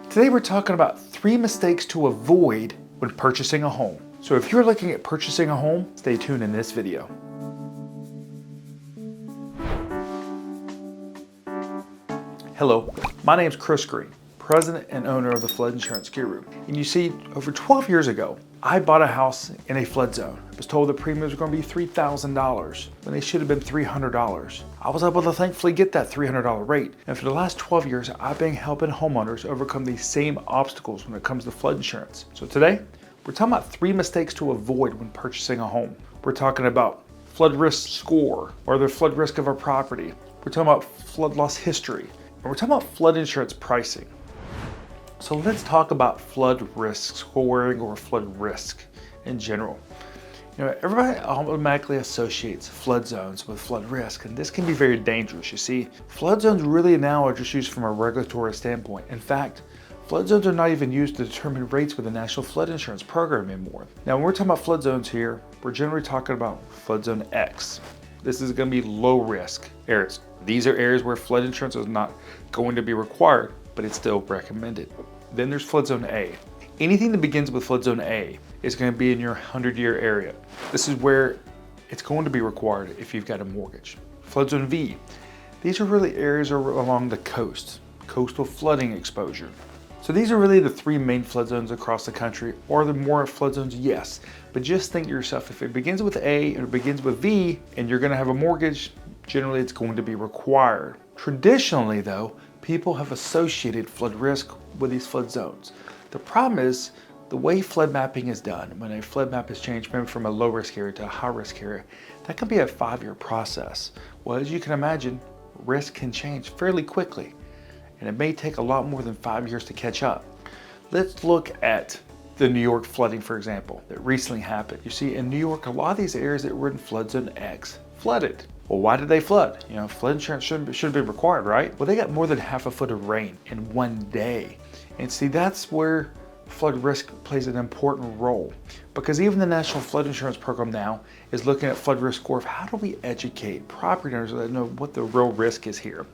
Today we're talking about 3 mistakes to avoid when purchasing a home. So if you're looking at purchasing a home, stay tuned in this video. Hello, my name is Chris Green, president and owner of the Flood Insurance Guru. And you see, over 12 years ago, I bought a house in a flood zone. I was told the premiums were going to be $3,000 when they should have been $300. I was able to thankfully get that $300 rate. And for the last 12 years, I've been helping homeowners overcome these same obstacles when it comes to flood insurance. So today, we're talking about 3 mistakes to avoid when purchasing a home. We're talking about flood risk score, or the flood risk of a property. We're talking about flood loss history. And we're talking about flood insurance pricing. So let's talk about flood risk scoring or flood risk in general. You know, everybody automatically associates flood zones with flood risk, and this can be very dangerous. You see, flood zones really now are just used from a regulatory standpoint. In fact, flood zones are not even used to determine rates with the National Flood Insurance Program anymore. Now, when we're talking about flood zones here, we're generally talking about flood zone X. This is going to be low risk areas. These are areas where flood insurance is not going to be required, but it's still recommended. Then there's flood zone A. Anything that begins with flood zone A is going to be in your 100-year area. This is where it's going to be required if you've got a mortgage. Flood zone V. These are really areas along the coast, coastal flooding exposure. So these are really the 3 main flood zones across the country. Are there more flood zones? Yes. But just think to yourself, if it begins with A and it begins with V and you're going to have a mortgage, generally it's going to be required. Traditionally though, people have associated flood risk with these flood zones. The problem is the way flood mapping is done. When a flood map is changed maybe from a low risk area to a high risk area, that can be a 5-year process. Well, as you can imagine, risk can change fairly quickly, and it may take a lot more than 5 years to catch up. Let's look at the New York flooding, for example, that recently happened. You see, in New York, a lot of these areas that were in flood zone X flooded. Well, why did they flood? You know, flood insurance should have been required, right? Well, they got more than half a foot of rain in one day. And see, that's where flood risk plays an important role, because even the National Flood Insurance Program now is looking at flood risk score of how do we educate property owners that know what the real risk is here.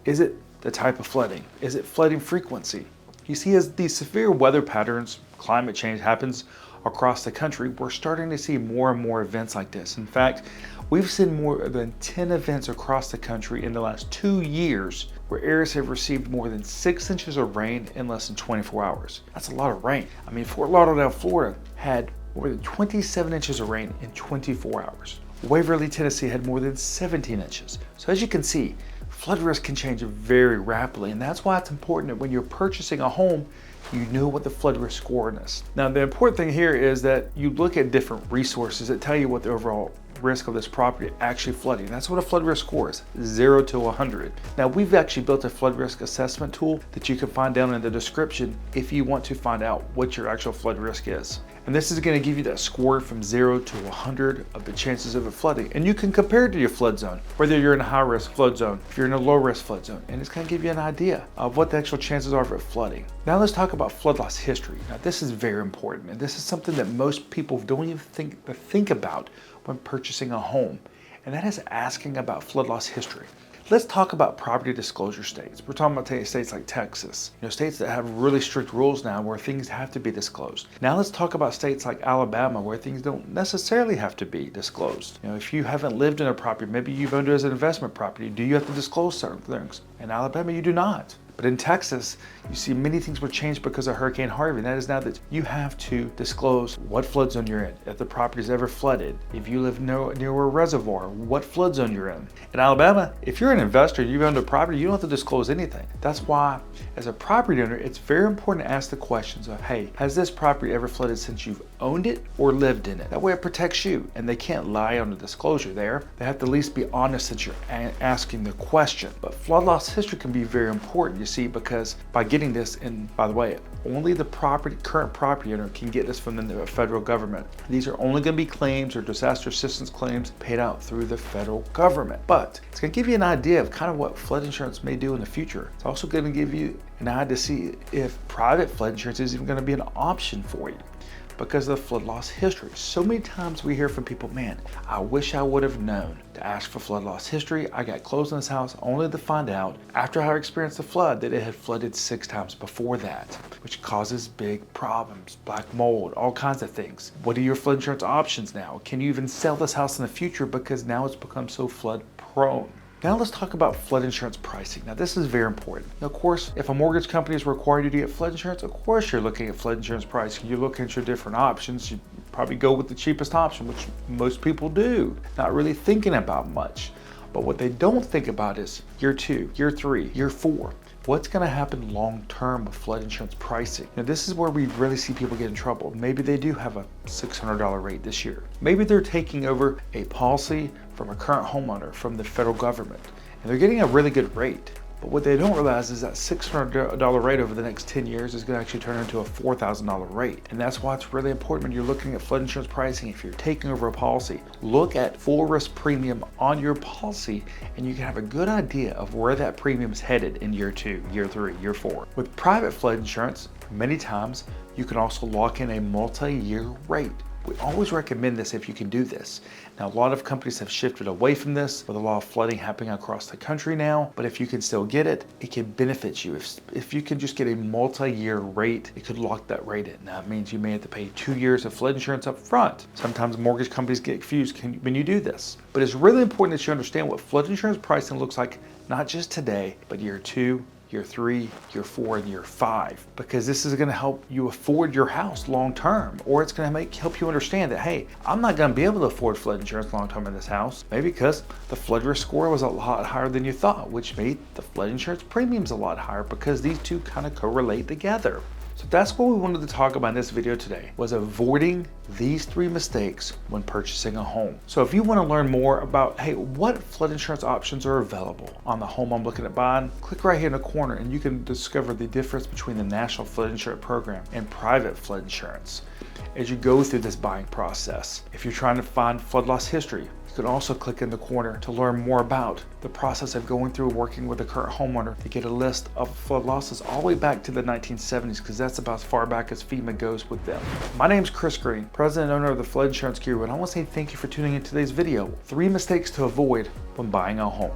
Is it the type of flooding? Is it flooding frequency? You see, as these severe weather patterns, climate change happens across the country, we're starting to see more and more events like this. In fact, we've seen more than 10 events across the country in the last 2 years where areas have received more than 6 inches of rain in less than 24 hours. That's a lot of rain. I mean, Fort Lauderdale, Florida had more than 27 inches of rain in 24 hours. Waverly, Tennessee had more than 17 inches. So as you can see, flood risk can change very rapidly, and that's why it's important that when you're purchasing a home, you know what the flood risk score is. Now, the important thing here is that you look at different resources that tell you what the overall risk of this property actually flooding. That's what a flood risk score is, 0 to 100. Now, we've actually built a flood risk assessment tool that you can find down in the description if you want to find out what your actual flood risk is. And this is going to give you that score from 0 to 100 of the chances of it flooding. And you can compare it to your flood zone, whether you're in a high risk flood zone, if you're in a low risk flood zone, and it's going to give you an idea of what the actual chances are of it flooding. Now let's talk about flood loss history. Now this is very important, and this is something that most people don't even think about when purchasing a home, and that is asking about flood loss history. Let's talk about property disclosure states. We're talking about states like Texas, states that have really strict rules now where things have to be disclosed. Now let's talk about states like Alabama where things don't necessarily have to be disclosed. If you haven't lived in a property, maybe you've owned it as an investment property, do you have to disclose certain things? In Alabama, you do not. But in Texas, you see many things were changed because of Hurricane Harvey, and that is now that you have to disclose what flood zone you're in, if the property's ever flooded, if you live near a reservoir, what flood zone you're in. In Alabama, if you're an investor, you've owned a property, you don't have to disclose anything. That's why, as a property owner, it's very important to ask the questions of, hey, has this property ever flooded since you've owned it or lived in it? That way it protects you, and they can't lie on the disclosure there. They have to at least be honest that you're asking the question. But flood loss history can be very important, you see, because by getting this, and by the way, only the current property owner can get this from the federal government. These are only going to be claims or disaster assistance claims paid out through the federal government. But it's going to give you an idea of kind of what flood insurance may do in the future. It's also going to give you an idea to see if private flood insurance is even going to be an option for you. because of the flood loss history. So many times we hear from people, man, I wish I would have known to ask for flood loss history. I got closed in this house only to find out after I experienced the flood that it had flooded 6 times before that, which causes big problems, black mold, all kinds of things. What are your flood insurance options now? Can you even sell this house in the future because now it's become so flood prone? Now let's talk about flood insurance pricing. Now this is very important. Now, of course, if a mortgage company is required you to get flood insurance, of course you're looking at flood insurance pricing. You're looking at your different options. You probably go with the cheapest option, which most people do, not really thinking about much. But what they don't think about is year 2, year 3, year 4. What's going to happen long term with flood insurance pricing? Now this is where we really see people get in trouble. Maybe they do have a $600 rate this year. Maybe they're taking over a policy from a current homeowner from the federal government, and they're getting a really good rate. But what they don't realize is that $600 rate over the next 10 years is going to actually turn into a $4,000 rate. And that's why it's really important when you're looking at flood insurance pricing. If you're taking over a policy, look at full risk premium on your policy, and you can have a good idea of where that premium is headed in year 2, year 3, year 4. With private flood insurance, many times you can also lock in a multi-year rate. We always recommend this if you can do this. Now, a lot of companies have shifted away from this with a lot of flooding happening across the country now, but if you can still get it, it can benefit you. If you can just get a multi-year rate, it could lock that rate in. Now, it means you may have to pay 2 years of flood insurance up front. Sometimes mortgage companies get confused when you do this. But it's really important that you understand what flood insurance pricing looks like, not just today, but year 2, year 3, year 4, and year 5, because this is going to help you afford your house long term, or it's going to help you understand that, hey, I'm not going to be able to afford flood insurance long term in this house, maybe because the flood risk score was a lot higher than you thought, which made the flood insurance premiums a lot higher, because these two kind of correlate together. So that's what we wanted to talk about in this video today, was avoiding these 3 mistakes when purchasing a home. So if you want to learn more about, hey, what flood insurance options are available on the home I'm looking at buying, click right here in the corner and you can discover the difference between the National Flood Insurance Program and private flood insurance as you go through this buying process. If you're trying to find flood loss history, you can also click in the corner to learn more about the process of going through working with a current homeowner to get a list of flood losses all the way back to the 1970s, because that's about as far back as FEMA goes with them. My name's Chris Green, president and owner of the Flood Insurance Guru, and I want to say thank you for tuning in today's video. 3 mistakes to avoid when buying a home.